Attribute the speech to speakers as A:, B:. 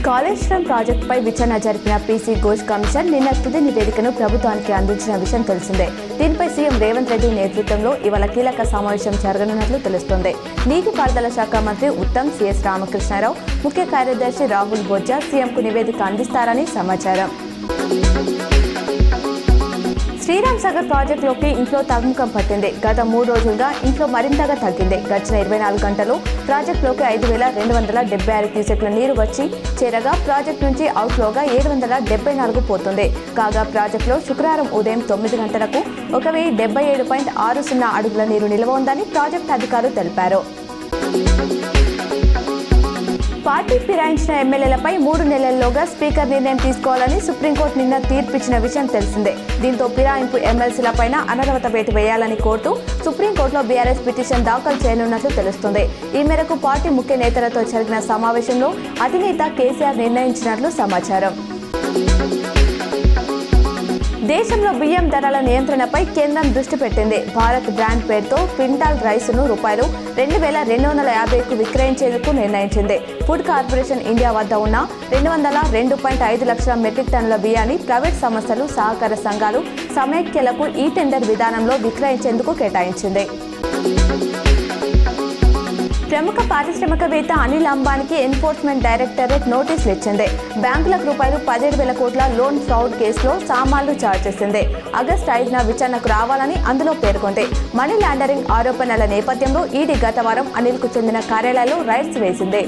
A: కాళేశ్వరం ప్రాజెక్టుపై విచారణ జరిపిన పీసీ ఘోష్ కమిషన్ నిన్న తుది నివేదికను ప్రభుత్వానికి అందించిన విషయం తెలిసిందే. దీనిపై సీఎం రేవంత్ రెడ్డి నేతృత్వంలో ఇవాళ కీలక సమావేశం జరగనున్నట్లు తెలుస్తోంది. నీటిపారుదల శాఖ మంత్రి ఉత్తమ్, సిఎస్ రామకృష్ణారావు, ముఖ్య కార్యదర్శి రాహుల్ బొజ్జా సీఎంకు నివేదిక అందిస్తారని సమాచారం. శ్రీరామ్ సాగర్ ప్రాజెక్టులోకి ఇన్ఫ్లో తగ్గుముఖం పట్టింది. గత 3 రోజులుగా ఇన్ఫ్లో మరింతగా తగ్గింది. గడిచిన 24 గంటలు ప్రాజెక్టులోకి 5276 క్యూసెక్ల నీరు వచ్చి చేరగా ప్రాజెక్టు నుంచి అవుట్ఫ్లోగా 774 పోతుంది. కాగా ప్రాజెక్టులో శుక్రవారం ఉదయం 9 గంటలకు 1077.60 అడుగుల నీరు నిల్వ ఉందని ప్రాజెక్టు అధికారులు తెలిపారు. పార్టీ ఫిరాయించిన ఎమ్మెల్యేలపై 3 నెలల్లోగా స్పీకర్ నిర్ణయం తీసుకోవాలని సుప్రీంకోర్టు నిన్న తీర్పిచ్చిన విషయం తెలిసిందే. దీంతో ఫిరాయింపు ఎమ్మెల్సీలపైన అనర్హత వేటు వేయాలని కోరుతూ సుప్రీంకోర్టులో బీఆర్ఎస్ పిటిషన్ దాఖలు చేయనున్నట్లు తెలుస్తుంది. ఈ మేరకు పార్టీ ముఖ్య నేతలతో జరిగిన సమావేశంలో అధినేత కేసీఆర్ నిర్ణయించినట్లు సమాచారం. దేశంలో బియ్యం ధరల నియంత్రణపై కేంద్రం దృష్టి పెట్టింది. భారత్ బ్రాండ్ పేరుతో క్వింటాల్ రైసును ₹2250కు విక్రయించేందుకు నిర్ణయించింది. ఫుడ్ కార్పొరేషన్ ఇండియా వద్ద ఉన్న 202.5 లక్షల మెట్రిక్ టన్నుల బియ్యాన్ని ప్రైవేట్ సంస్థలు, సహకార సంఘాలు, సమైక్యలకు ఈ టెండర్ విధానంలో విక్రయించేందుకు కేటాయించింది. ప్రముఖ పారిశ్రామికవేత్త అనిల్ అంబానీకి ఎన్ఫోర్స్మెంట్ డైరెక్టరేట్ నోటీసులు ఇచ్చింది. బ్యాంకులకు ₹17,000 కోట్ల లోన్ ఫ్రాడ్ కేసులో సామాన్లు చార్జ్ చేసింది. ఆగస్టు 5న విచారణకు రావాలని అందులో పేర్కొంది. మనీ లాండరింగ్ ఆరోపణల నేపథ్యంలో ఈడీ గత వారం అనిల్కు చెందిన కార్యాలయంలో రైడ్స్ వేసింది.